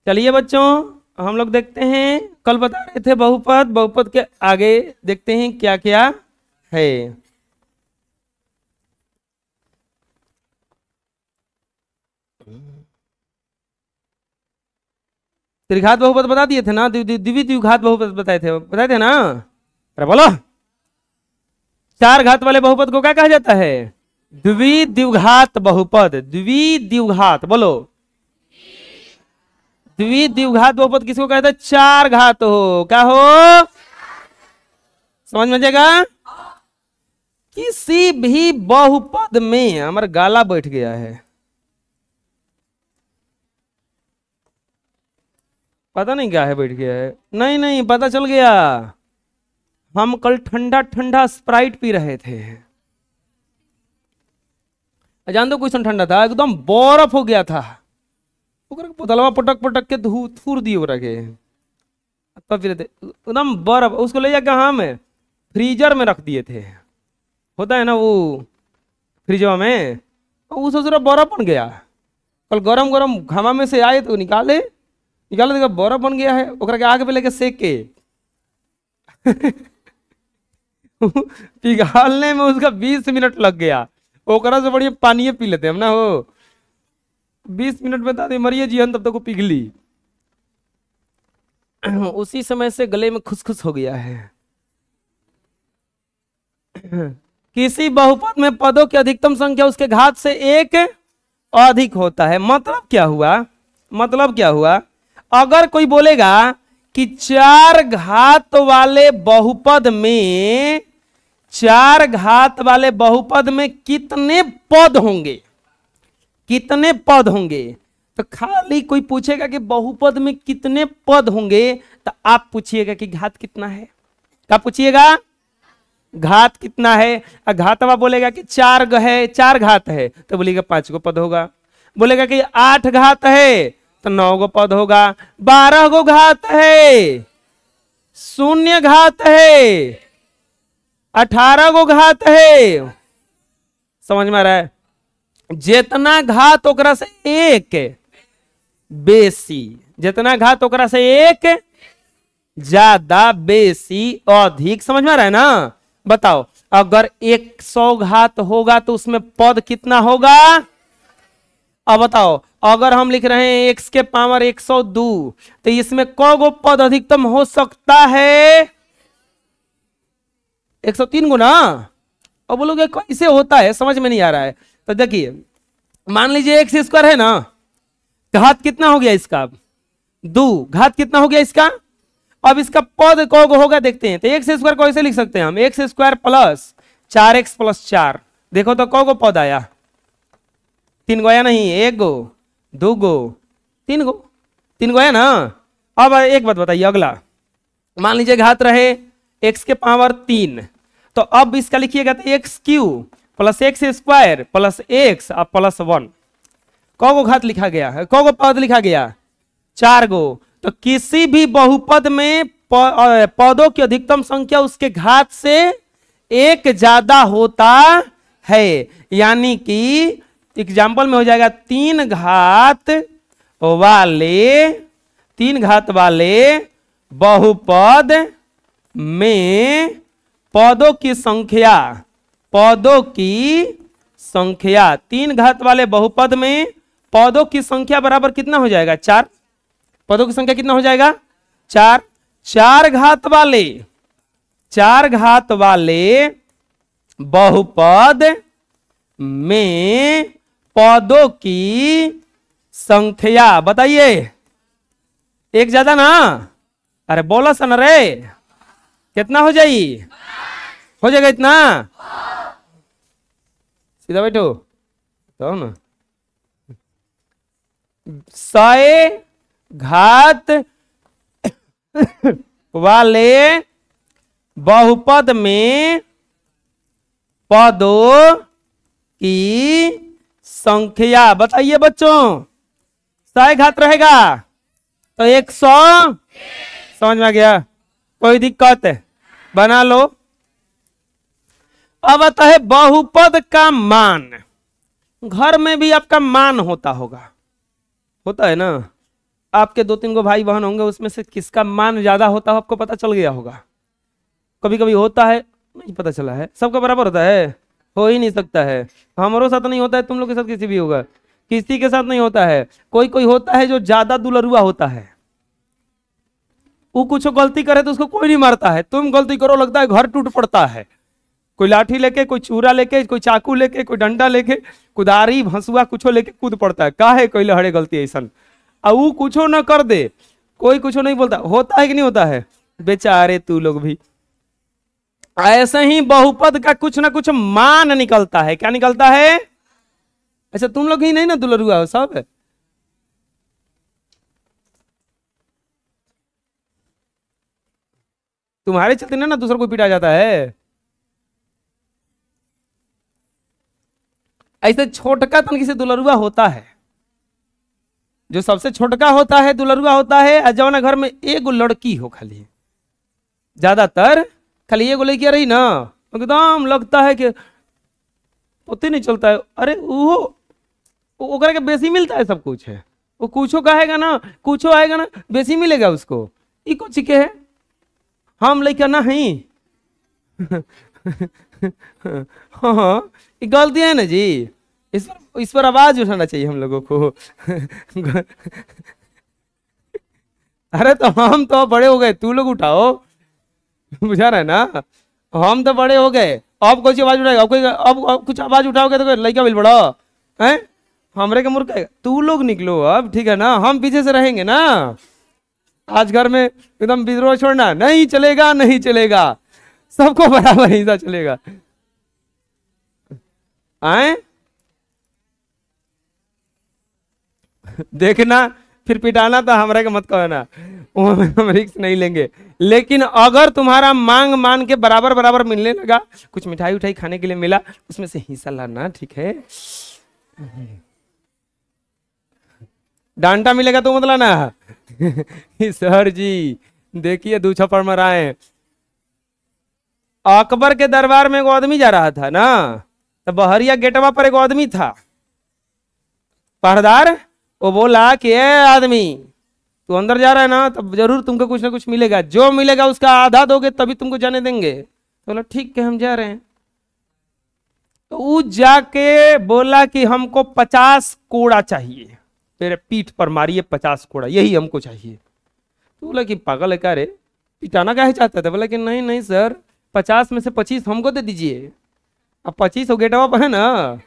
चलिए बच्चों, हम लोग देखते हैं, कल बता रहे थे बहुपद, बहुपद के आगे देखते हैं क्या क्या है। त्रिघात बहुपद बता दिए थे ना, द्विघात बहुपद बताए थे ना। अरे बोलो, चार घात वाले बहुपद को क्या कहा जाता है? द्विघात बहुपद। द्विघात बोलो, द्विघात बहुपद किसको कहते हैं? चार घात हो, क्या हो? समझ में जाएगा? किसी भी बहुपद में, हमारा गाला बैठ गया है, पता नहीं क्या है, बैठ गया है। नहीं नहीं, पता चल गया, हम कल ठंडा ठंडा स्प्राइट पी रहे थे। जान दो क्वेश्चन ठंडा था, एकदम बर्फ हो गया था, पुतलवा पटक पटक के थूर दिए रखे, तब फिर एकदम बर्फ। उसको ले जाकर हम फ्रीजर में रख दिए थे, होता है ना वो फ्रीजर में, उस बर्फ बन गया। कल गरम गरम घामा में से आए तो निकाले देखा बर्फ बन गया है, ओकरा के आग पे लेके सेक के पिघालने में उसका 20 मिनट लग गया। ओकरा से बढ़िया पानी पी लेते हम ना, हो 20 मिनट में दादी मरिए जीवन तब तक वो पिघली। उसी समय से गले में खुसखुस हो गया है। किसी बहुपद में पदों की अधिकतम संख्या उसके घात से एक अधिक होता है। मतलब क्या हुआ? मतलब क्या हुआ? अगर कोई बोलेगा कि चार घात वाले बहुपद में, चार घात वाले बहुपद में कितने पद होंगे, कितने पद होंगे, तो खाली कोई पूछेगा कि बहुपद में कितने पद होंगे, तो आप पूछिएगा कि घात कितना है। क्या पूछिएगा? घात कितना है। घातवा बोलेगा कि चार है, चार घात है, तो बोलेगा 5 गो पद होगा। बोलेगा कि 8 घात है तो 9 गो पद होगा। 12 गो घात है, 0 घात है, 18 गो घात है। समझ में आ रहा है? जितना घात ओकरा से एक बेसी, जितना घात ओकरा से एक ज्यादा, बेसी, अधिक। समझ में आ रहा है ना? बताओ, अगर 100 घात होगा तो उसमें पद कितना होगा? अब बताओ, अगर हम लिख रहे हैं x के पावर 102, तो इसमें कौ गो पद अधिकतम हो सकता है? 103 गो ना। अब बोलोगे कैसे होता है, समझ में नहीं आ रहा है। तो देखिए, मान लीजिए x स्क्वायर है ना, घात कितना हो गया इसका? 2। घात कितना हो गया इसका? अब इसका पद कौ गो होगा देखते हैं। तो एक्स स्क्वायर को ऐसे लिख सकते हैं हम, x square plus 4x plus 4। देखो तो कौ गो पद आया? 3 गो आया नहीं? 1 गो, 2 गो, 3 गो, 3 गो आया ना। अब एक बात बताइए, अगला मान लीजिए घात रहे x के पावर 3, तो अब इसका लिखिएगा तो x Q plus x square plus x और प्लस 1। कौ गो घात लिखा गया है? कौ गो पद लिखा गया? 4 गो। तो किसी भी बहुपद में पदों की अधिकतम संख्या उसके घात से एक ज्यादा होता है। यानी कि एग्जाम्पल में हो जाएगा 3 घात वाले बहुपद में पदों की संख्या, पदों की संख्या, 3 घात वाले बहुपद में पदों की संख्या बराबर कितना हो जाएगा? 4। पदों की संख्या कितना हो जाएगा? 4। 4 घात वाले बहुपद में पदों की संख्या बताइए, एक ज्यादा ना। अरे बोला सन रे, कितना हो जाएगी? हो जाएगा इतना। सीधा बैठो तो ना। 100 घात वाले बहुपद में पदों की संख्या बताइए बच्चों। 100 घात रहेगा तो 100। समझ में आ गया? कोई दिक्कत है? बना लो। अब आता है बहुपद का मान। घर में भी आपका मान होता होगा, होता है ना? आपके 2-3 गो भाई बहन होंगे, उसमें से किसका मान ज्यादा होता है आपको पता चल गया होगा। कभी कभी होता है, नहीं पता चला है, सबका बराबर होता है, हो ही नहीं सकता है। हमारे साथ नहीं होता है, तुम लोग के साथ किसी भी होगा, किसी के साथ नहीं होता है। कोई कोई होता है जो ज्यादा दुलरुआ होता है, वो कुछ गलती करे तो उसको कोई नहीं मारता है, तुम गलती करो लगता है घर टूट पड़ता है। कोई लाठी लेके, कोई चूरा लेके, कोई चाकू लेके, कोई डंडा लेके, कुदारी भंसुआ कुछ लेके कूद पड़ता है, काहे कोई लहड़े गलती ऐसा, अब वो कुछ न कर दे, कोई कुछ नहीं बोलता। होता है कि नहीं होता है? बेचारे तू लोग भी ऐसे ही बहुपद का कुछ ना कुछ मान निकलता है। क्या निकलता है? अच्छा तुम लोग ही नहीं ना दुलरुआ हो सब, तुम्हारे चलते ना दूसरा कोई पिटा जाता है। ऐसे छोटका तनकी से दुलरुआ होता है, जो सबसे छोटका होता है दुलरुआ होता है। जौना घर में एगो लड़की हो, खाली ज्यादातर खाली एगो लड़की रही ना, एकदम लगता है कि पता नहीं चलता है। अरे वो ओकरा के बेसी मिलता है सब कुछ है, वो कुछो कहेगा ना, कुछो आएगा ना, बेसी मिलेगा उसको। ई कुछ के है, हम लड़का नहीं हाँ ये गलती है ना जी, इस पर आवाज उठाना चाहिए हम लोगों को अरे तो हम तो बड़े हो गए, तू लोग उठाओ, बुझा रहा है ना, हम तो बड़े हो गए, अब कोई आवाज उठाएगा, अब कुछ आवाज उठाओगे तो लड़का बिल बड़ा है, हमरे के मूर्ख है। तू लोग निकलो अब, ठीक है ना, हम पीछे से रहेंगे ना। आज घर में एकदम विद्रोह छोड़ना नहीं चलेगा, नहीं चलेगा, सबको बराबर हिस्सा चलेगा। आए देखना फिर पिटाना तो हमारे का मत कहना, हम रिस्क नहीं लेंगे। लेकिन अगर तुम्हारा मांग मान के बराबर बराबर मिलने लगा, कुछ मिठाई उठाई खाने के लिए मिला, उसमें से हिस्सा लाना, ठीक है। डांटा मिलेगा तो मत लाना सर जी देखिए 2 छप्पड़ मराए। अकबर के दरबार में एगो आदमी जा रहा था ना, तो बहरिया गेटवा पर एगो आदमी था, पहरेदार। वो बोला कि ए आदमी तू अंदर जा रहा है ना, तब जरूर तुमको कुछ ना कुछ मिलेगा, जो मिलेगा उसका आधा दोगे तभी तुमको जाने देंगे। तो बोला ठीक है हम जा रहे हैं। तो वो जाके बोला कि हमको 50 कोड़ा चाहिए, मेरे पीठ पर मारिए 50 कोड़ा, यही हमको चाहिए। तो बोला कि पागल है क्या रे, पिटाना क्या चाहता था? बोला कि नहीं नहीं सर, 50 में से 25 हमको दे दीजिए। अब 25 गेटवा पर है ना,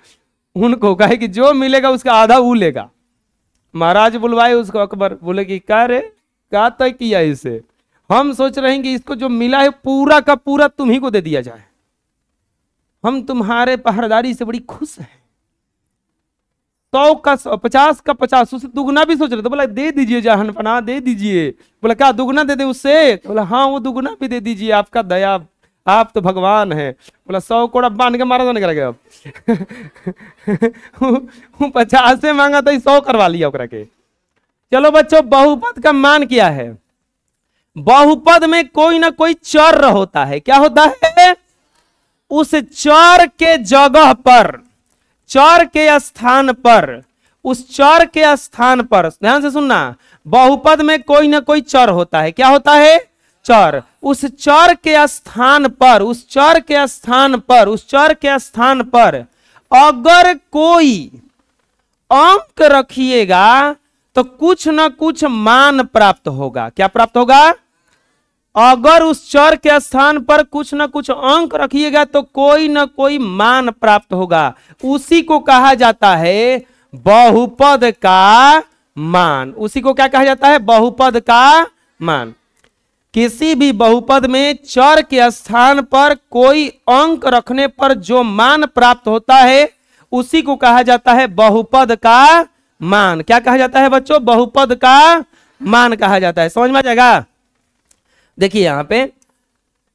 उनको कहे कि जो मिलेगा उसका आधा वो लेगा। महाराज बुलवाए उसको, अकबर बोले कि क्या रे क्या तय किया इसे, हम सोच रहे हैं कि इसको जो मिला है पूरा का पूरा तुम्ही को दे दिया जाए, हम तुम्हारे पहरेदारी से बड़ी खुश हैं। 100 का 100, 50 का 50, उससे दुगना भी सोच रहे थे। बोला दे दीजिए जहान पना, दे दीजिए। बोला क्या दुगना दे दे उससे? बोला हाँ वो दुगना भी दे दीजिए, आपका दया, आप तो भगवान है। बोला 100 कोड़ा बांध के मारा जाने करेगा अब 50 से मांगा तो 100 करवा लिया ओकरा के। चलो बच्चों, बहुपद का मान क्या है? बहुपद में कोई ना कोई चर होता है। क्या होता है? उस चर के जगह पर, चर के स्थान पर, उस चर के स्थान पर, ध्यान से सुनना, बहुपद में कोई ना कोई चर होता है। क्या होता है? चर। उस चर के स्थान पर, उस चर के स्थान पर, उस चर के स्थान पर अगर कोई अंक रखिएगा तो कुछ ना कुछ मान प्राप्त होगा। क्या प्राप्त होगा? अगर उस चर के स्थान पर कुछ ना कुछ अंक रखिएगा तो कोई ना कोई मान प्राप्त होगा। उसी को कहा जाता है बहुपद का मान। उसी को क्या कहा जाता है? बहुपद का मान। किसी भी बहुपद में चर के स्थान पर कोई अंक रखने पर जो मान प्राप्त होता है उसी को कहा जाता है बहुपद का मान। क्या कहा जाता है बच्चों? बहुपद का मान कहा जाता है। समझ में आ जाएगा? देखिए यहां पे,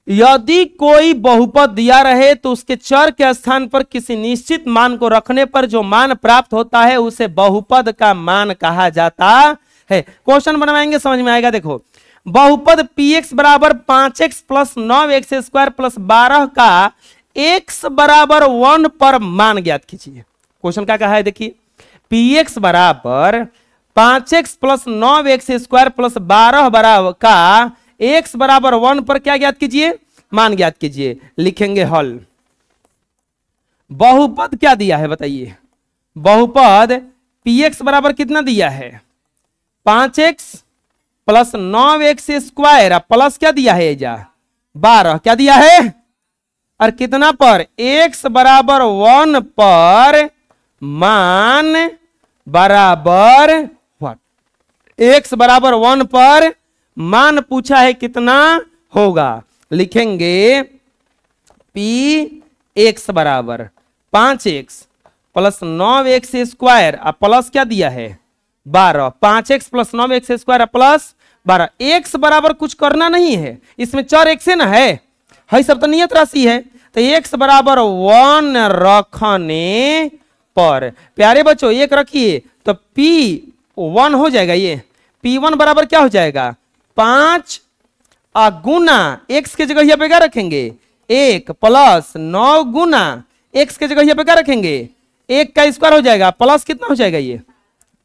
यदि कोई बहुपद दिया रहे तो उसके चर के स्थान पर किसी निश्चित मान को रखने पर जो मान प्राप्त होता है उसे बहुपद का मान कहा जाता है। क्वेश्चन बनवाएंगे, समझ में आएगा। देखो, बहुपद px बराबर 5x plus 9x square plus 12 का x बराबर 1 पर मान ज्ञात कीजिए। क्वेश्चन क्या कहा है? देखिए, px बराबर 5x plus 9x square plus 12 बराबर का x बराबर 1 पर क्या ज्ञात कीजिए, मान ज्ञात कीजिए। लिखेंगे हल। बहुपद क्या दिया है बताइए, बहुपद px बराबर कितना दिया है, 5x plus 9x square plus क्या दिया है, 12 क्या दिया है, और कितना पर, x बराबर 1 पर मान बराबर x बराबर 1 पर मान पूछा है कितना होगा। लिखेंगे px बराबर 5x plus 9x square plus क्या दिया है 12, 5x plus 9x square plus 12। x बराबर कुछ करना नहीं है, इसमें 4x ना है सब तो नियत राशि है, तो x बराबर 1 रखने पर प्यारे बच्चों 1 रखिए तो p1 हो जाएगा। ये p1 बराबर क्या हो जाएगा 5 गुना x के जगह पे क्या रखेंगे 1 प्लस 9 गुना x के जगह पे क्या रखेंगे 1 का स्क्वायर हो जाएगा प्लस कितना हो जाएगा, ये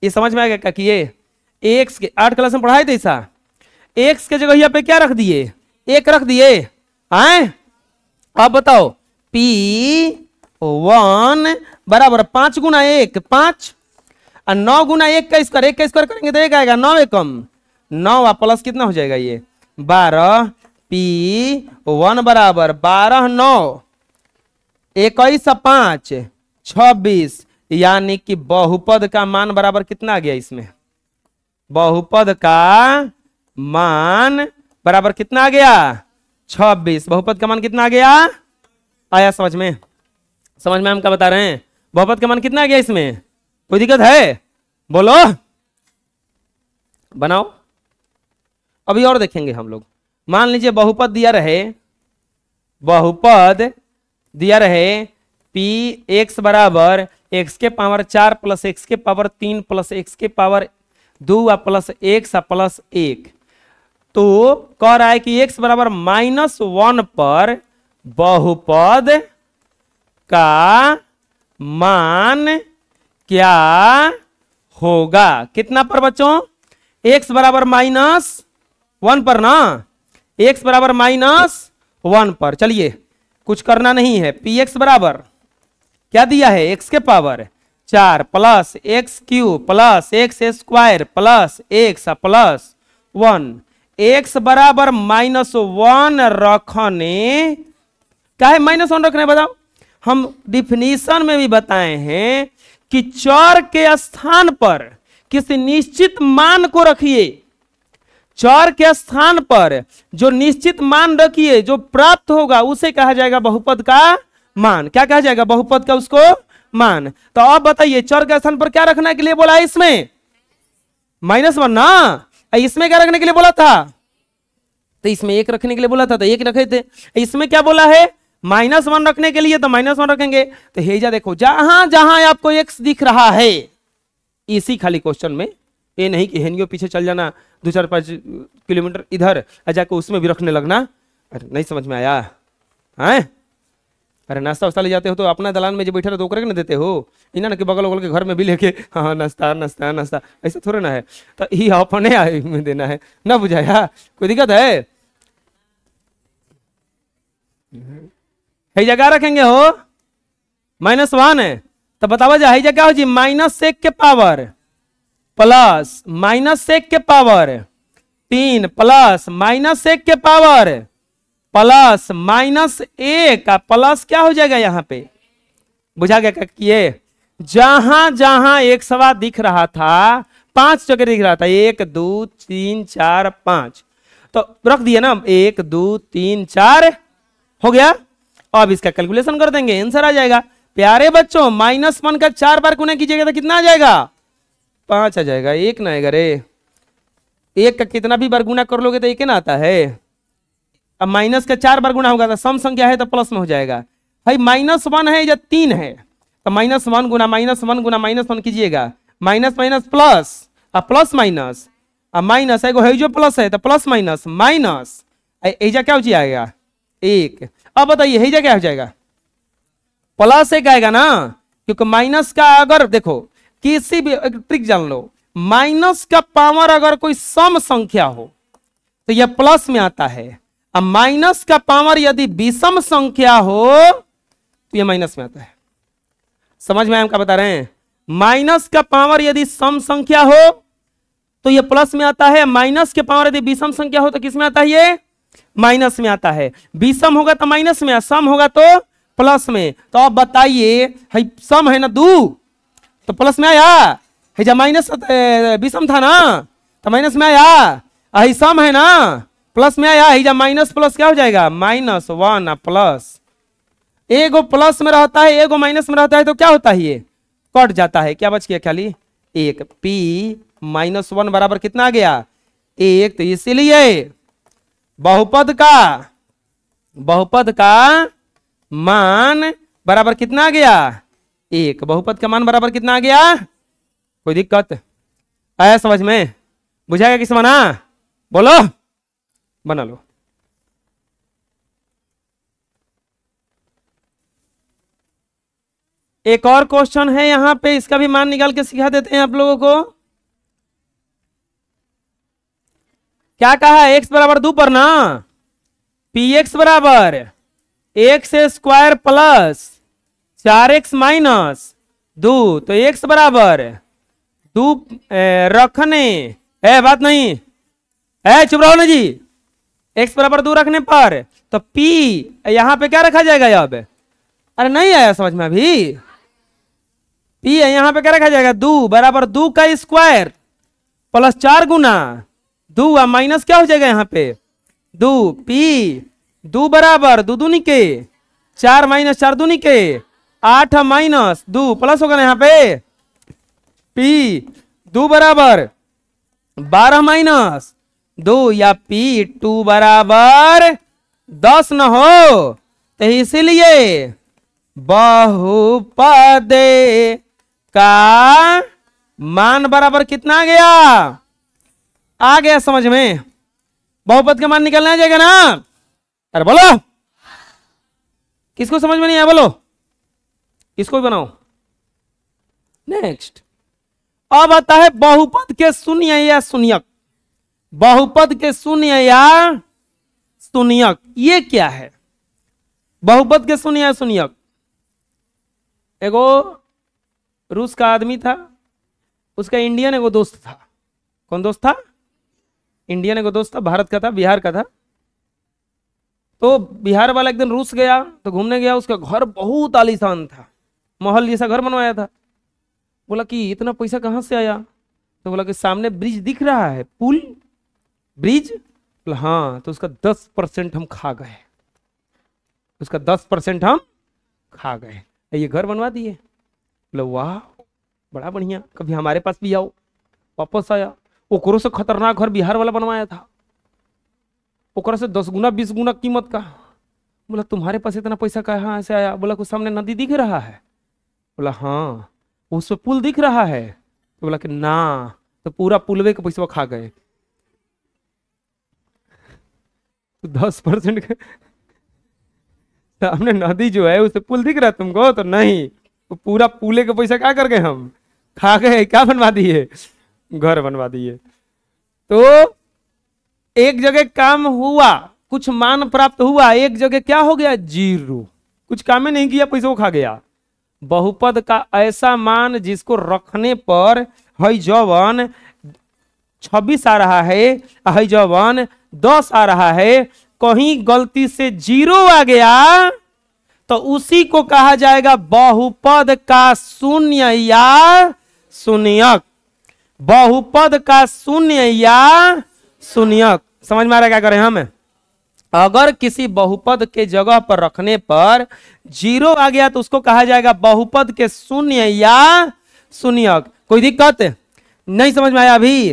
समझ में आ गया क्या कि ये x के 8 क्लास में पढ़ाए थे ऐसा, x के जगह पे क्या रख दिए 1 रख दिए आए। अब बताओ p1 बराबर 5 गुना 1 5 और 9 गुना 1 का स्क्वायर करेंगे तो 1 आएगा, 9 एकम 9 प्लस कितना हो जाएगा ये 12, p1 बराबर 12 9 21 5 26, यानी कि बहुपद का मान बराबर कितना आ गया, इसमें बहुपद का मान बराबर कितना आ गया 26। बहुपद का मान कितना आ गया, आया समझ में, हम क्या बता रहे हैं, बहुपद का मान कितना आ गया, इसमें कोई दिक्कत है बोलो, बनाओ। अभी और देखेंगे हम लोग। मान लीजिए बहुपद दिया रहे p x बराबर x के पावर 4 प्लस x के पावर 3 प्लस x के पावर 2 प्लस x प्लस 1, तो कह रहा है कि x बराबर -1 पर बहुपद का मान क्या होगा, कितना पर बच्चों, x बराबर -1 पर ना, x बराबर -1 पर। चलिए कुछ करना नहीं है, px बराबर क्या दिया है x के power 4 plus x cube plus x square plus x plus 1, x बराबर -1 रखने क्या है, -1 रखने बताओ। हम डिफिनीशन में भी बताए हैं कि चर के स्थान पर किसी निश्चित मान को रखिए, चर के स्थान पर जो निश्चित मान रखिए जो प्राप्त होगा उसे कहा जाएगा बहुपद का मान। क्या कहा जाएगा, बहुपद का उसको मान। तो अब बताइए चर के स्थान पर क्या रखने के लिए बोला है, इसमें -1 ना, इसमें क्या रखने के लिए बोला था, तो इसमें 1 रखने के लिए बोला था तो 1 रखे थे, इसमें क्या बोला है -1 रखने के लिए तो -1 रखेंगे। तो हेजा देखो जहां जहां आपको x दिख रहा है इसी खाली क्वेश्चन में, ये नहीं कि हेनियो पीछे चल जाना 2-4-5 किलोमीटर इधर जाकर उसमें भी रखने लगना। अरे नहीं समझ में आया है, अरे नाश्ता वास्ता ले जाते हो तो अपना दलान में जो बैठे तो ओकरे ना देते हो, इन्हें ना कि बगल बगल के घर में भी लेके हाँ नाश्ता नाश्ता नाश्ता, ऐसा थोड़ा ना है, तो ये अपने में देना है ना, बुझाया कोई दिक्कत है। जगह रखेंगे हो -1 है तो बतावा जा जगह हो जी -1 के पावर प्लस -1 के पावर 3 प्लस -1 के पावर प्लस -1 का प्लस क्या हो जाएगा, यहाँ पे बुझा गया क्या कि ये जहां जहां एक सवा दिख रहा था 5 जगह दिख रहा था, 1 2 3 4 5, तो रख दिया ना 1 2 3 4 हो गया। अब इसका कैलकुलेशन कर देंगे, आंसर आ जाएगा। प्यारे बच्चों -1 का 4 बार गुना कीजिएगा तो कितना आ जाएगा, 5 आ जाएगा। 1 ना आएगा रे, 1 का कितना भी बार गुना कर लोगे तो 1 ना आता है। अब माइनस का 4 बार गुना होगा तो सम संख्या है तो प्लस में हो जाएगा। भाई -1 है या 3 है तो -1 गुना -1 गुना -1 कीजिएगा, minus minus plus plus minus minus एगो है जो प्लस है तो प्लस माइनस माइनस एजा क्या हो जाएगा 1। अब बताइए हेजा क्या हो जाएगा, +1 आएगा ना, क्योंकि माइनस का अगर देखो किसी भी ट्रिक जान लो, माइनस का पावर अगर कोई सम संख्या हो तो यह प्लस में आता है, अब माइनस का पावर यदि विषम संख्या हो तो यह माइनस में आता है। समझ में आया हम क्या बता रहे हैं? माइनस का पावर यदि सम संख्या हो तो यह प्लस में आता है, माइनस के पावर यदि विषम संख्या हो तो किस में आता है? ये माइनस में आता है। विषम होगा तो माइनस में, सम होगा तो प्लस में। तो अब बताइए, सम है ना 2 तो प्लस में आया है, जब माइनस विषम था ना तो माइनस में आया, सम है ना प्लस में आया, जब माइनस प्लस क्या हो जाएगा? -1 प्लस। एगो प्लस में रहता है एगो माइनस में रहता है तो क्या होता है? ये कट जाता है। क्या बच गया? खाली 1। p -1 बराबर कितना आ गया? 1। तो इसीलिए बहुपद का मान बराबर कितना आ गया? 1। बहुपद का मान बराबर कितना आ गया? कोई दिक्कत आया समझ में? बुझाएगा किस माना? बोलो, बना लो। एक और क्वेश्चन है यहां पे, इसका भी मान निकाल के सिखा देते हैं आप लोगों को। क्या कहा है? x बराबर 2 पर ना, px बराबर x² प्लस 4x माइनस 2, तो x बराबर 2 रखने है, बात नहीं है, चुप रहो ना जी। x बराबर 2 रखने पर तो p यहां पे क्या रखा जाएगा? अब अरे नहीं आया समझ में अभी? p है यहां पे क्या रखा जाएगा? 2 बराबर 2 का स्क्वायर प्लस 4 गुना 2 माइनस क्या हो जाएगा यहाँ पे? 2 p 2 बराबर 2 दूनी के 4 माइनस 4 दूनी के 8 माइनस 2 प्लस होगा ना यहाँ पे p 2 बराबर 12 माइनस 2 या p2 बराबर 10 न हो, तो इसीलिए बहुपद का मान बराबर कितना आ गया? आ गया समझ में? बहुपद का मान निकलना आ जाएगा ना? अरे बोलो, किसको समझ में नहीं आया? बोलो, इसको भी बनाओ। नेक्स्ट अब आता है बहुपद के शून्य या शून्यक। बहुपद के शून्य या शून्यक ये क्या है? बहुपद के शून्य या शून्यक, एगो रूस का आदमी था, उसका इंडियन एगो दोस्त था। कौन दोस्त था? इंडियन एगो दोस्त था, भारत का था, बिहार का था। तो बिहार वाला एक दिन रूस गया तो घूमने गया, उसका घर बहुत आलीशान था, महल जैसा घर बनवाया था। बोला कि इतना पैसा कहाँ से आया? तो बोला कि सामने ब्रिज दिख रहा है, पुल ब्रिज। बोला हाँ, तो उसका 10% हम खा गए, उसका 10% हम खा गए, ये घर बनवा दिए। बोला वाह बड़ा बढ़िया, कभी हमारे पास भी आओ। वापस आया, ओकरो से खतरनाक घर बिहार वाला बनवाया था, ओकरा से 10 गुना 20 गुना कीमत का। बोला तुम्हारे पास इतना पैसा कहाँ से आया? बोला कुछ सामने नदी दिख रहा है। बोला हाँ, उस पे पुल दिख रहा है। तो बोला कि ना, तो पूरा पुलवे का पैसा खा गए। तो 10% का सामने नदी जो है उससे पुल दिख रहा है तुमको? तो नहीं, तो पूरा पुले का पैसा क्या कर गए? हम खा गए। क्या बनवा दिए? घर बनवा दिए। तो एक जगह काम हुआ, कुछ मान प्राप्त हुआ, एक जगह क्या हो गया? 0, कुछ काम नहीं किया, पैसा वो खा गया। बहुपद का ऐसा मान जिसको रखने पर है जवन 26 आ रहा है, है जवन 10 आ रहा है, कहीं गलती से 0 आ गया तो उसी को कहा जाएगा बहुपद का शून्य या शून्यक। बहुपद का शून्य या शून्यक समझ में आ रहा है? क्या करें हम? अगर किसी बहुपद के जगह पर रखने पर 0 आ गया तो उसको कहा जाएगा बहुपद के शून्य या शून्यक। कोई दिक्कत नहीं समझ में आया? अभी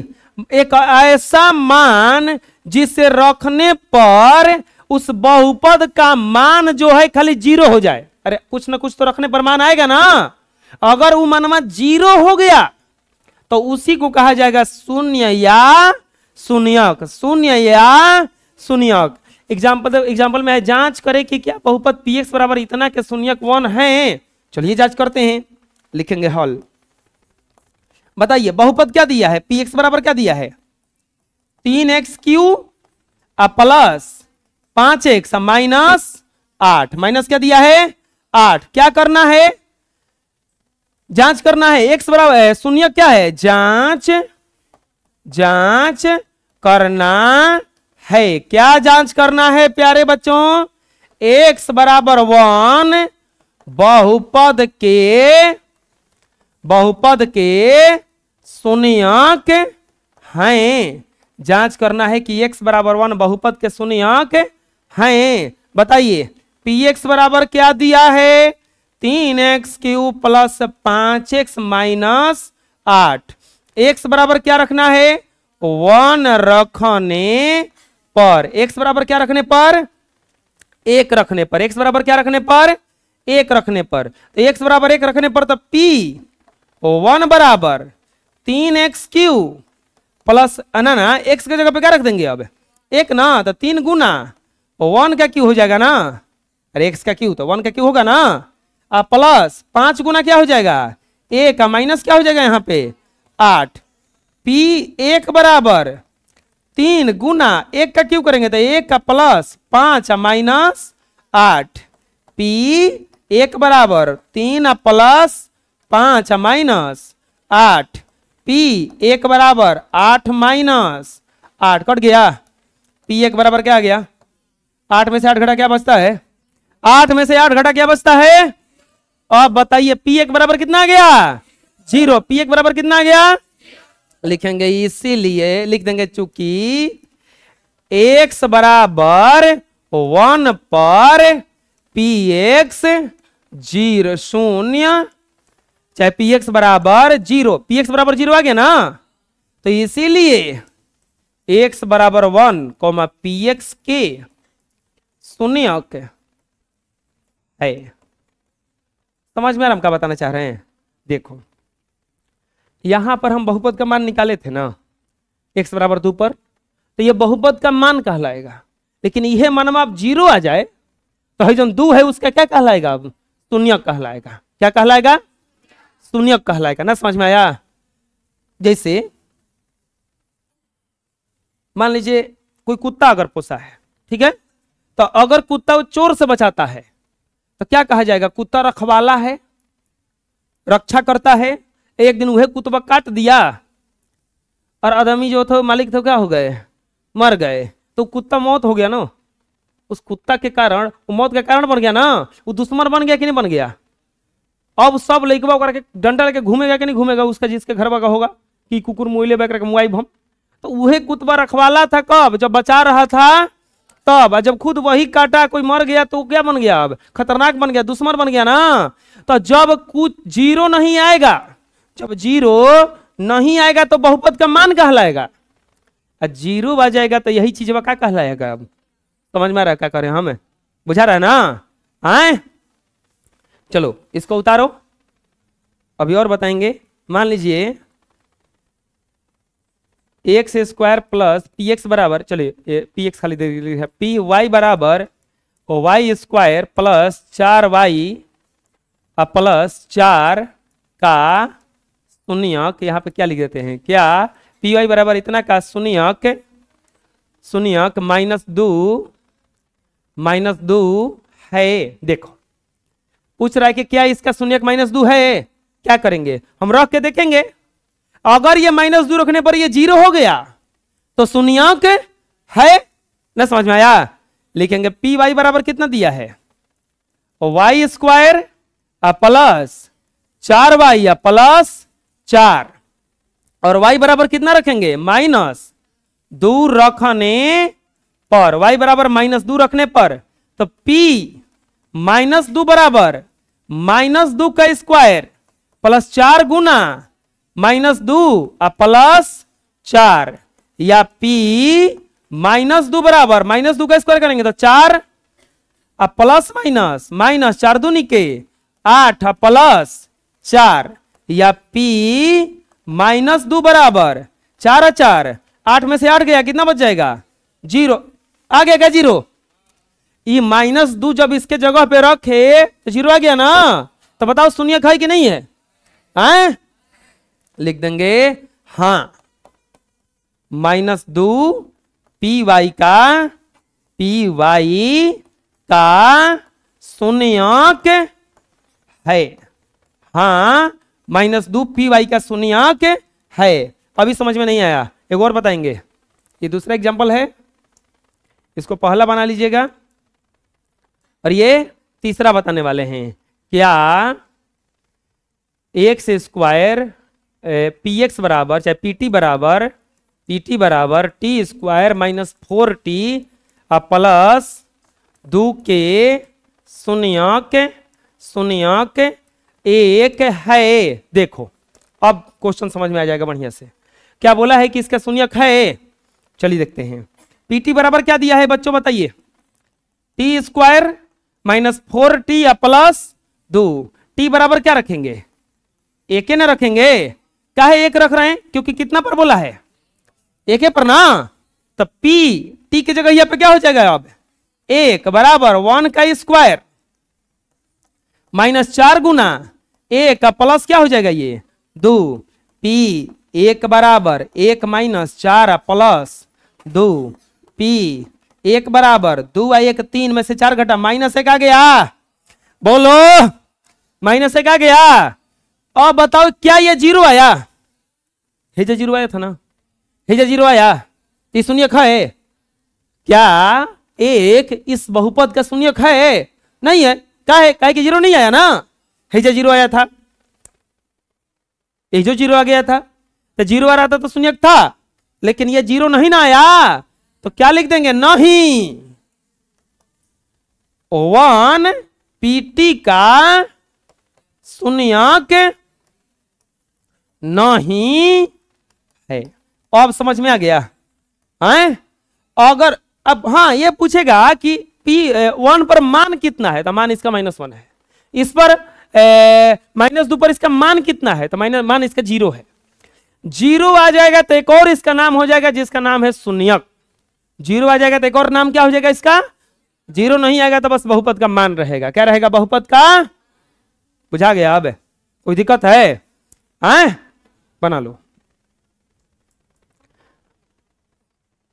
एक ऐसा मान जिसे रखने पर उस बहुपद का मान जो है खाली 0 हो जाए। अरे कुछ ना कुछ तो रखने पर मान आएगा ना। अगर वो मानमा 0 हो गया तो उसी को कहा जाएगा शून्य या शून्यक। शून्य या शून्यक। एग्जाम्पल में है, जांच करें कि क्या बहुपद px बराबर इतना के शून्यक 1 है। चलिए जांच करते हैं, लिखेंगे हल। बताइए बहुपद क्या दिया है, पी एक्स बराबर क्या दिया है, 3x³ plus 5x minus 8, minus क्या दिया है 8। क्या करना है, जांच करना है, x बराबर है शून्य, क्या है जांच, जांच करना है। क्या जांच करना है प्यारे बच्चों, x बराबर 1 बहुपद के शून्यक हैं। जांच करना है कि x बराबर 1 बहुपद के शून्यक हैं। बताइए पी एक्स बराबर क्या दिया है, 3x³ plus 5x minus 8। x बराबर क्या रखना है 1 रखने पर, x बराबर क्या रखने पर 1 रखने पर, x बराबर क्या रखने पर 1 रखने पर, तो x बराबर 1 रखने पर तो P1 बराबर 3x³ प्लस ना x के जगह पे क्या रख देंगे अब 1 ना, तो 3 गुना 1 का क्यू हो जाएगा ना, अरे x का क्यू तो 1 का क्यू होगा ना, प्लस 5 गुना क्या हो जाएगा 1 का माइनस क्या हो जाएगा यहाँ पे 8। P1 बराबर 3 गुना 1 का क्यू करेंगे तो 1 का प्लस 5 माइनस 8। P1 बराबर 3 प्लस 5 माइनस 8। P1 बराबर 8 माइनस 8 कट गया। P1 बराबर क्या आ गया, 8 में से 8 घटा क्या बचता है, 8 में से 8 घटा क्या बचता है। अब बताइए P1 बराबर कितना आ गया 0, P1 बराबर कितना आ गया, लिखेंगे इसीलिए लिख देंगे चूंकि x बराबर 1 पर Px 0 0, चाहे Px बराबर 0, Px बराबर 0 आ गया ना, तो इसीलिए x बराबर 1 Px के शून्यक है। समझ में आ रहा हम क्या बताना चाह रहे हैं। देखो यहां पर हम बहुपद का मान निकाले थे ना x बराबर 2 पर, तो ये बहुपद का मान कहलाएगा, लेकिन यह मान में आप 0 आ जाए तो जो 2 है उसका क्या कहलाएगा, अब शून्यक कहलाएगा। क्या कहलाएगा, शून्यक कहलाएगा ना, समझ में आया। जैसे मान लीजिए कोई कुत्ता अगर पोसा है, ठीक है, तो अगर कुत्ता चोर से बचाता है तो क्या कहा जाएगा, कुत्ता रखवाला है, रक्षा करता है। एक दिन वह कुत्ता काट दिया और आदमी जो थे मालिक थे क्या हो गए, मर गए, तो कुत्ता मौत हो गया ना, उस कुत्ता के कारण वो मौत का कारण बन गया ना, वो दुश्मन बन गया कि नहीं बन गया। अब सब लइकवा करके डंडा लेके घूमेगा कि नहीं घूमेगा, उसका जिसके घर का होगा कि कुकुर मुइले बैकर मुआई हम, तो वही कुत्ता रखवाला था कब, जब बचा रहा था तब, जब खुद वही काटा कोई मर गया तो क्या बन गया, अब खतरनाक बन गया, दुश्मन बन गया ना। तो जब कुछ 0 नहीं आएगा, जब 0 नहीं आएगा तो बहुपद का मान कहलाएगा, और 0 आ जाएगा तो यही चीज क्या कहलाएगा। अब समझ में आ रहा है क्या करें हमें, बुझा रहा है ना, आए चलो इसको उतारो, अभी और बताएंगे। मान लीजिए x² प्लस px बराबर, चलिए px खाली दे है, py बराबर y² प्लस 4y प्लस 4 का शून्यक, यहाँ पे क्या लिख देते हैं, क्या py बराबर इतना का शून्यक, शून्यक -2 है। देखो पूछ रहा है कि क्या इसका शून्यक -2 है, क्या करेंगे हम रख के देखेंगे। अगर ये -2 रखने पर ये 0 हो गया तो शून्यक है ना, समझ में आया। लिखेंगे py बराबर कितना दिया है, y² प्लस 4y प्लस 4, और y बराबर कितना रखेंगे -2 रखने पर, y बराबर -2 रखने पर, तो p -2 बराबर -2 का स्क्वायर प्लस 4 गुना -2 प्लस 4, या p -2 बराबर -2 का स्क्वायर करेंगे तो 4 प्लस माइनस 4 दूनी के 8 प्लस 4, या p -2 बराबर 4 4, 8 में से 8 गया कितना बच जाएगा 0, आ गया क्या 0। ये -2 जब इसके जगह पे रखे तो 0 आ गया ना, तो बताओ शून्यक है कि नहीं है, हैं? लिख देंगे हाँ, माइनस 2 पी वाई का शून्यक है। हाँ, माइनस 2 पी वाई का शून्यक है। अभी समझ में नहीं आया, एक और बताएंगे। ये दूसरा एग्जांपल है, इसको पहला बना लीजिएगा और ये तीसरा बताने वाले हैं। क्या एक्स स्क्वायर पी एक्स बराबर चाहे पी टी बराबर T square minus 4t plus 2 के शून्यक एक है। देखो अब क्वेश्चन समझ में आ जाएगा बढ़िया से। क्या बोला है कि इसका शून्यक है? चलिए देखते हैं। पीटी बराबर क्या दिया है बच्चों बताइए? T square minus 4t plus 2। T बराबर क्या रखेंगे? एक ना रखेंगे। क्या है एक रख रहे हैं? क्योंकि कितना पर बोला है? एक पर ना, तो पी टी की जगह यहाँ पे क्या हो जाएगा अब? एक बराबर 1 का स्क्वायर माइनस 4 गुना एक का प्लस क्या हो जाएगा ये 2। पी एक बराबर 1 माइनस 4 प्लस 2। पी एक बराबर 2 1 3 में से 4 घटा माइनस 1 आ गया। बोलो माइनस 1 आ गया। अब बताओ क्या ये जीरो आया? हेजा जीरो आया था ना, हेजा जीरो आया। ये शून्यक है क्या? एक इस बहुपद का शून्यक है? नहीं है। क्या है? क्या कि जीरो नहीं आया ना, हेजा जीरो आया था। ये जो जीरो आ गया था तो जीरो आ रहा था तो शून्यक था, लेकिन ये जीरो नहीं ना आया तो क्या लिख देंगे? नहीं। 1 पीटी का शून्यक नहीं है। अब समझ में आ गया है? अगर अब हाँ ये पूछेगा कि P1 पर मान कितना है, तो मान इसका -1 है। इस पर -2 पर इसका मान कितना है, तो मान इसका 0 है। 0 आ जाएगा तो एक और इसका नाम हो जाएगा जिसका नाम है शून्यक। 0 आ जाएगा तो एक और नाम क्या हो जाएगा इसका? 0 नहीं आएगा तो बस बहुपद का मान रहेगा। क्या रहेगा? बहुपद का। बुझा गया? अब कोई दिक्कत है? बना लो,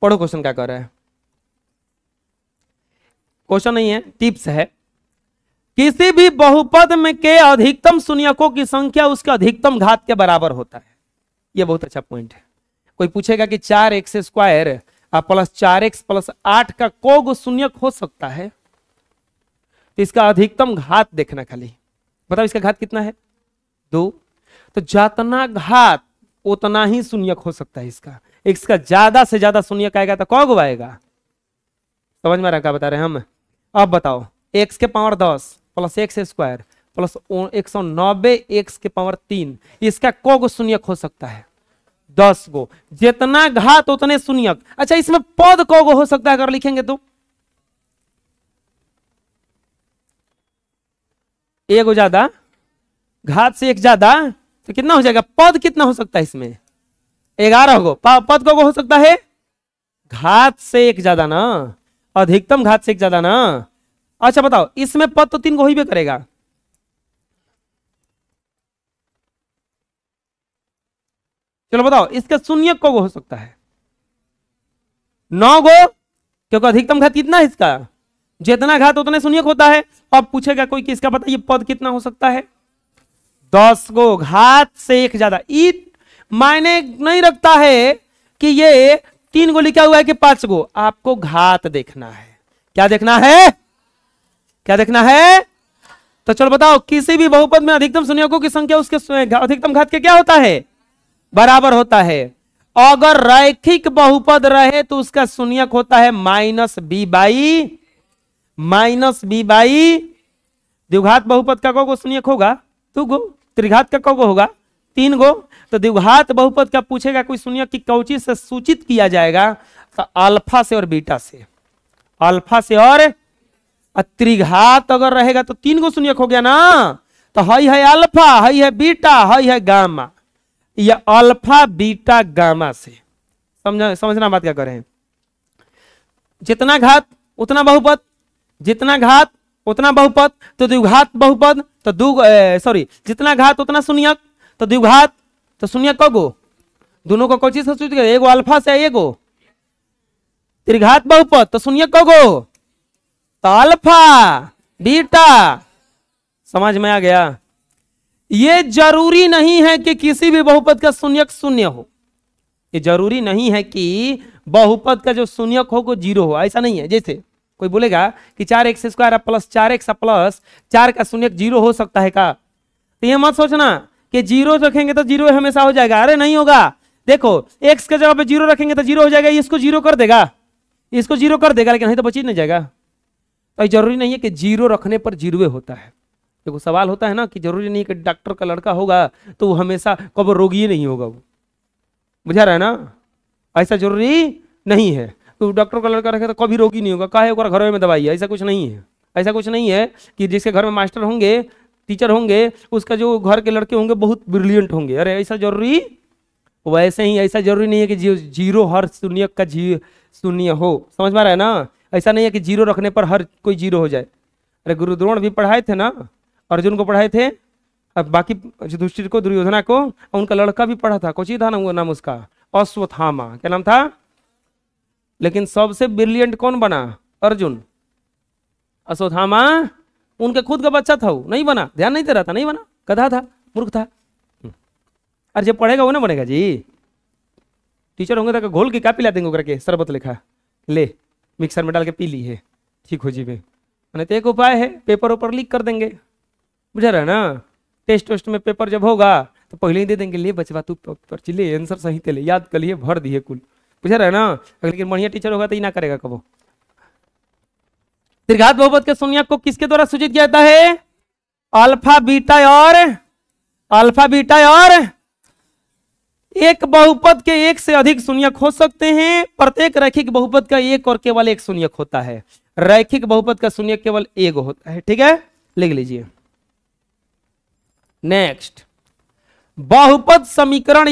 पढ़ो क्वेश्चन क्या कर रहा है। क्वेश्चन नहीं है, टिप्स है। किसी भी बहुपद में के अधिकतम शून्यकों की संख्या उसके अधिकतम घात के बराबर होता है। यह बहुत अच्छा पॉइंट है। कोई पूछेगा कि 4x square plus 4x plus 8 का कोगो शून्यक हो सकता है, तो इसका अधिकतम घात देखना। खाली बताओ इसका घात कितना है? 2। तो जितना घात उतना ही शून्यक हो सकता है इसका। इसका ज्यादा से ज्यादा शून्यक आएगा तो कौगो आएगा? समझ में आ रहा क्या बता रहे हैं हम? अब बताओ x के power 10 plus x square plus 190 x के पावर 3, इसका कोगो शून्यक हो सकता है? 10 गो। जितना घात उतने शून्यक। अच्छा इसमें पद कोगो हो सकता है अगर लिखेंगे तो? एक गो ज्यादा, घात से एक ज्यादा, तो कितना हो जाएगा? पद कितना हो सकता है इसमें? 11 गो। पद को हो सकता है घात से एक ज्यादा ना, अधिकतम घात से एक ज्यादा ना। अच्छा बताओ इसमें पद तो 3 गो ही भी करेगा। चलो बताओ इसका शून्यक को हो सकता है? 9 गो, क्योंकि अधिकतम घात कितना है इसका? जितना घात उतने शून्यक होता है। अब पूछेगा कोई कि इसका बताइए पद कितना हो सकता है? 10 गो, घात से एक ज्यादा। मायने नहीं रखता है कि ये 3 गो लिखा हुआ है कि 5 गो। आपको घात देखना है। क्या देखना है? क्या देखना है? तो चलो बताओ किसी भी बहुपद में अधिकतम शून्यकों की संख्या उसके अधिकतम घात के क्या होता है? बराबर होता है। अगर रैखिक बहुपद रहे तो उसका शून्यक होता है -b बाई। द्विघात बहुपद का कोगो शून्यक होगा 2 गो। त्रिघात का कोगो होगा 3 गो। तो द्विघात बहुपद का पूछेगा कोई शून्यक की कौची से सूचित किया जाएगा? तो अल्फा से और बीटा से। अल्फा से और त्रिघात अगर रहेगा तो 3 गो शून्यक हो गया ना। तो हई है अल्फा, हई है बीटा, हई है गामा। ये अल्फा बीटा गामा से समझना बात क्या कर रहे हैं? जितना घात उतना बहुपद, जितना घात उतना बहुपद। तो द्विघात बहुपद तो जितना घात उतना शून्यक, तो द्विघात तो शून्य कगो, दोनों को कोई चीज से सूचित करे, एगो अल्फा से एगो त्रिघात बहुपद, तो शून्य कगो, तो अल्फा बीटा। समझ में आ गया? ये जरूरी नहीं है कि किसी भी बहुपद का शून्यक शून्य हो, ये जरूरी नहीं है कि बहुपद का जो शून्यक हो वो जीरो हो, ऐसा नहीं है। जैसे कोई बोलेगा कि 4x² प्लस 4x प्लस 4 का शून्यक जीरो हो सकता है का, तो ये मत सोचना कि जीरो रखेंगे तो जीरो हमेशा हो जाएगा, अरे नहीं होगा। देखो x के जगह पे जीरो रखेंगे तो जीरो हो जाएगा, इसको जीरो कर देगा, इसको जीरो कर देगा, लेकिन नहीं तो बची नहीं जाएगा। तो जरूरी नहीं है कि जीरो रखने पर जीरो होता है। देखो सवाल होता है ना कि जरूरी नहीं है कि डॉक्टर का लड़का होगा तो वो हमेशा कब रोगी नहीं होगा, वो बुझा रहा है ना, ऐसा जरूरी नहीं है। तो डॉक्टर का लड़का रखे तो कभी रोगी नहीं होगा, काहे ओकरा घर में दवाई है, ऐसा कुछ नहीं है। ऐसा कुछ नहीं है कि जिसके घर में मास्टर होंगे, टीचर होंगे, उसका जो घर के लड़के होंगे बहुत ब्रिलियंट होंगे, अरे ऐसा जरूरी। वैसे ही ऐसा जरूरी नहीं है कि जीरो हर शून्य का शून्य हो, समझ में आ रहा है ना। ऐसा नहीं है कि जीरो रखने पर हर कोई जीरो हो जाए। अरे गुरु द्रोण भी पढ़ाए थे ना, अर्जुन को पढ़ाए थे, अब बाकी युधिष्ठिर को, दुर्योधना को, उनका लड़का भी पढ़ा था, कुछ ही था ना वो नाम उसका, अश्वत्थामा, क्या नाम था। लेकिन सबसे ब्रिलियंट कौन बना? अर्जुन। अश्वत्थामा उनके खुद का बच्चा था, वो नहीं बना, ध्यान नहीं दे रहा था, नहीं बना, गधा था, मूर्ख था। अरे जब पढ़ेगा वो ना बनेगा जी। टीचर होंगे तो घोल के क्या पिला देंगे करके, शरबत लिखा ले मिक्सर में डाल के पी ली है, ठीक हो जीवे। मैंने तो एक उपाय है, पेपर ऊपर लीक कर देंगे, बुझा रहा है ना। टेस्ट वेस्ट में पेपर जब होगा तो पहले ही दे देंगे, ले बचवा तू पर्ची ले, आंसर सही ते ले, याद कर लिए, भर दिए कुल, बुझा रहा है ना। लेकिन बढ़िया टीचर होगा तो ही ना करेगा कबो। त्रिघात बहुपद के शून्यक को किसके द्वारा सूचित किया जाता है? अल्फा बीटा और एक बहुपद के एक से अधिक शून्यक हो सकते हैं। प्रत्येक रैखिक बहुपद का एक और केवल एक शून्यक होता है। रैखिक बहुपद का शून्यक केवल एक होता है, ठीक है, लिख लीजिए। नेक्स्ट, बहुपद समीकरण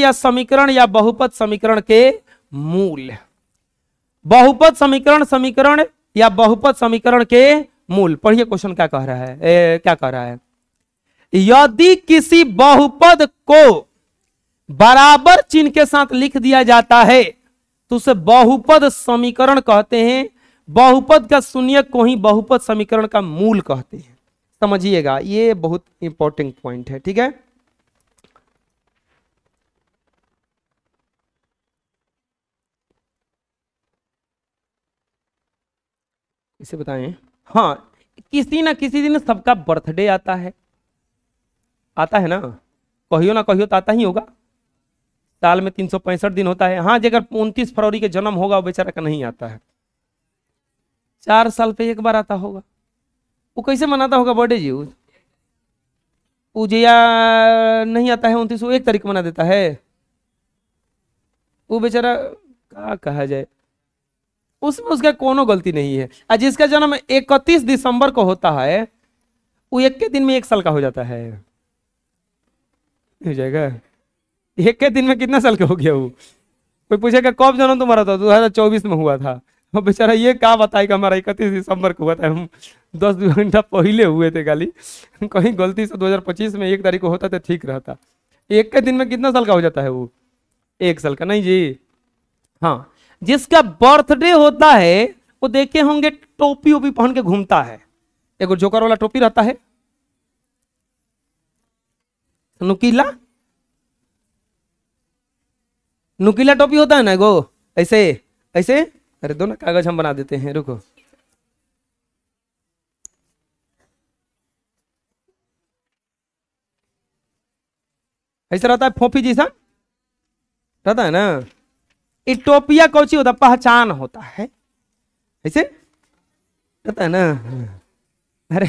या बहुपद समीकरण के मूल। बहुपद समीकरण या बहुपद समीकरण के मूल। पढ़िए क्वेश्चन क्या कह रहा है। यदि किसी बहुपद को बराबर चिन्ह के साथ लिख दिया जाता है तो उसे बहुपद समीकरण कहते हैं। बहुपद का शून्यक को ही बहुपद समीकरण का मूल कहते हैं। समझिएगा, ये बहुत इंपॉर्टेंट पॉइंट है, ठीक है। इसे बताएं, हाँ, किसी ना किसी दिन सबका बर्थडे आता है ना, कहियो ना कहियो तो आता ही होगा। साल में 365 दिन होता है। हाँ, अगर 29 फरवरी के जन्म होगा वो बेचारा का नहीं आता है, 4 साल पे एक बार आता होगा। वो कैसे मनाता होगा बर्थडे जी? पूजया नहीं आता है 29, वो 1 तारीख मना देता है। वो बेचारा क्या कहा जाए, उसमें उसका कोनो गलती नहीं है। और जिसका जन्म 31 दिसंबर को होता है वो एक के दिन में 1 साल का हो जाता है। हो जाएगा, एक के दिन में कितना साल का हो गया वो? कोई पूछेगा कब जन्म तुम्हारा था? 2024 में हुआ था। वो बेचारा ये क्या बताएगा हमारा 31 दिसंबर को हुआ था, हम 10 घंटा पहले हुए थे गाली। कहीं गलती से 2025 में 1 तारीख को होता तो ठीक रहता। एक के दिन में कितना साल का हो जाता है वो? 1 साल का नहीं जी। हाँ, जिसका बर्थडे होता है वो देखे होंगे टोपी ओपी पहन के घूमता है। एक जोकर वाला टोपी रहता है, नुकीला टोपी होता है ना गो, ऐसे। अरे दो ना कागज हम बना देते हैं, रुको। ऐसा रहता है, फोफी जैसा रहता है ना। टोपिया कौची होता, पहचान होता है, ऐसे रहता है ना। अरे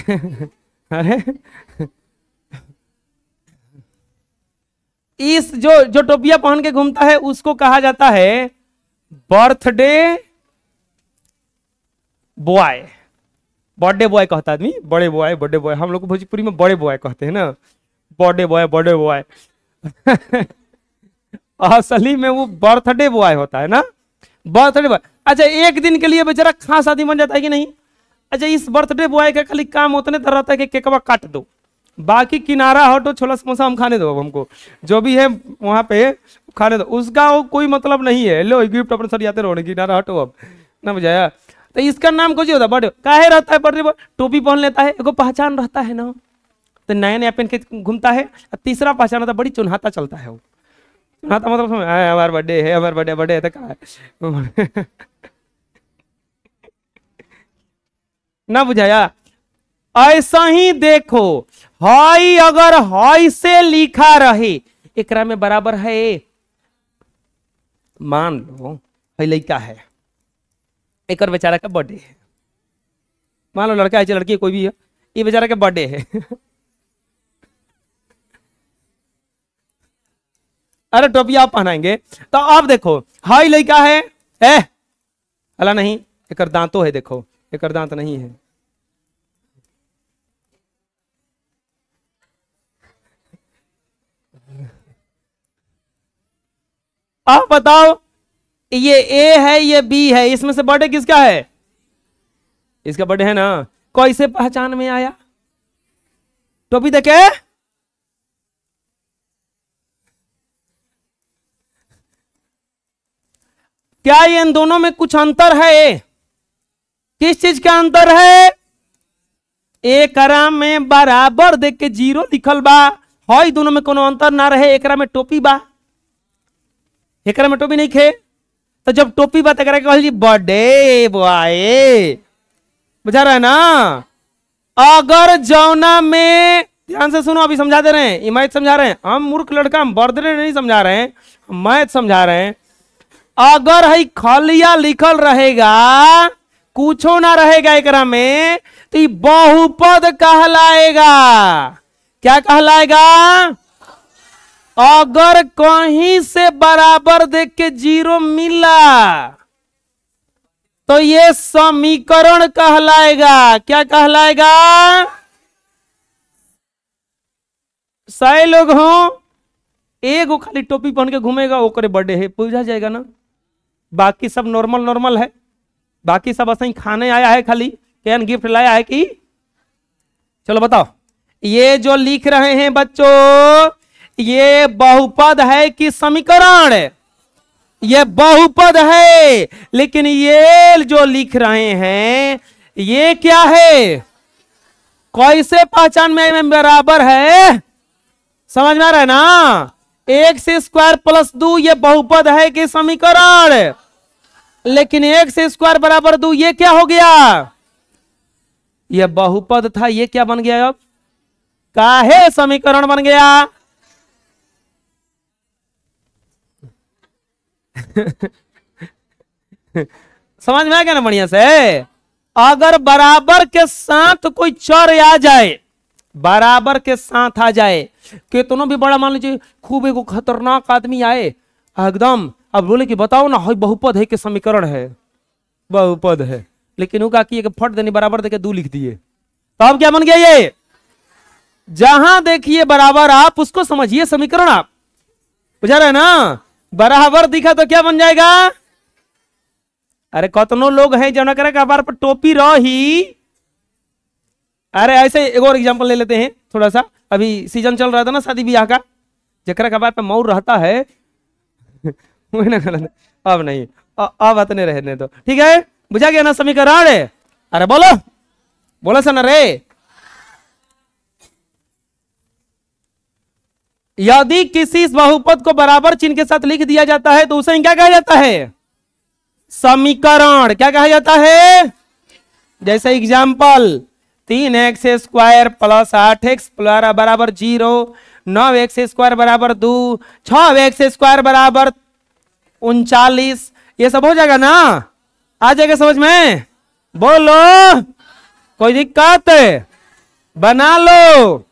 इस जो टोपिया पहन के घूमता है उसको कहा जाता है बर्थडे बॉय। बर्थडे बॉय कहता है आदमी, बड़े बॉय, बर्थडे बॉय। हम लोग को भोजपुरी में बड़े बॉय कहते हैं ना, बर्थडे बॉय। असली में वो बर्थडे बॉय होता है ना, बर्थडे बॉय। अच्छा, एक दिन के लिए बेचारा खास आदमी बन जाता है कि नहीं? अच्छा, इस बर्थडे बॉय का खाली काम उतने तरह रहता है कि केकवा काट दो, बाकी किनारा हटो, छोला समोसा हम खाने दो, अब हमको जो भी है वहां पे खाने दो, उसका वो कोई मतलब नहीं है। लो गिफ्ट अपने सर आते रहो, किनारा हटो अब ना, बुझाया। तो इसका नाम कुछ होता है बर्थडे, काहे रहता है बर्थडे? टोपी पहन लेता है, एगो पहचान रहता है ना, तो नया नया पहन के घूमता है। तीसरा पहचान होता है, बड़ी चुनहाता चलता है वो। चुनहाता मतलब हमारा बर्थडे है, हमारा बर्थडे है, तो कहा है ना, बुझाया। ऐसा ही देखो, हाई अगर हाई से लिखा रहे, एकरा में बराबर है। मान लो है लड़का है, एक बेचारा का बर्थडे है, मान लो लड़का है चाहे लड़की है, कोई भी है, ये बेचारा का बर्थडे है अरे टोपी आप पहनाएंगे, तो आप देखो हाई लड़का है, अला नहीं, एक दांतों है, देखो एक दांत नहीं है। आप बताओ, ये ए है ये बी है, इसमें से बर्थडे किसका है? इसका बर्थडे है ना। कैसे पहचान में आया? टोपी देखे, क्या ये इन दोनों में कुछ अंतर है? किस चीज का अंतर है? एक में बराबर देख के 0 लिखल बा, हई दोनों में कोनो अंतर ना रहे, एकरा में टोपी बा, एकरा में टोपी नहीं खे। तो जब टोपी बात कहल जी बर्थडे बॉय, बुझा रहा है ना। अगर जौना में, ध्यान से सुनो, अभी समझा दे रहे हैं, मैथ समझा रहे हैं, हम मूर्ख लड़का, हम बर्थडे नहीं समझा रहे हैं, मैथ समझा रहे हैं। अगर है खलिया लिखल रहेगा, कुछो ना रहेगा एकरा में, तो ये बहुपद कहलाएगा। क्या कहलाएगा? अगर कहीं से बराबर देख के 0 मिला तो ये समीकरण कहलाएगा। क्या कहलाएगा? सारे लोग हो, एगो खाली टोपी पहन के घूमेगा, ओकरे बर्थडे है, पूछा जाएगा ना। बाकी सब नॉर्मल नॉर्मल है, बाकी सब ऐसा ही खाने आया है, खाली क्या गिफ्ट लाया है कि। चलो बताओ, ये जो लिख रहे हैं बच्चों, ये बहुपद है कि समीकरण? ये बहुपद है। लेकिन ये जो लिख रहे हैं ये क्या है? कैसे पहचान में बराबर है? समझ में आ रहा है ना। x² + 2 ये बहुपद है कि समीकरण? लेकिन x² = 2 ये क्या हो गया? ये बहुपद था, ये क्या बन गया? अब काहे समीकरण बन गया? समझ में आ गया ना बढ़िया से। अगर बराबर के साथ कोई चर आ जाए, बराबर के साथ आ जाए, कितना भी बड़ा, मान लीजिए खूब एगो खतरनाक आदमी आए एकदम, अब बोले कि बताओ ना, बहुपद है कि समीकरण है? बहुपद है। लेकिन वो कि फट देनी बराबर देके 2 लिख दिए, तो अब क्या बन गया? ये जहां देखिए बराबर आप उसको समझिए समीकरण, आप बुझा रहे ना। बराबर दिखा तो क्या बन जाएगा? अरे कतनो लोग हैं जो करे कबार पर टोपी रही। अरे ऐसे एक और एग्जांपल ले लेते हैं थोड़ा सा, अभी सीजन चल रहा था ना शादी ब्याह का, जकरा कबार पे मौर रहता है वही ना गलत, अब नहीं, अब इतने रहने दो, ठीक है। बुझा गया ना समीकरण? अरे बोलो बोलो सर रे। यदि किसी बहुपद को बराबर चिन्ह के साथ लिख दिया जाता है तो उसे क्या कहा जाता है? समीकरण। क्या कहा जाता है? जैसे example 3x² + 8x = 0, 9x² = 2, 6x² = 39, ये सब हो जाएगा ना? आ जाएगा समझ में? बोलो, कोई दिक्कत? बना लो।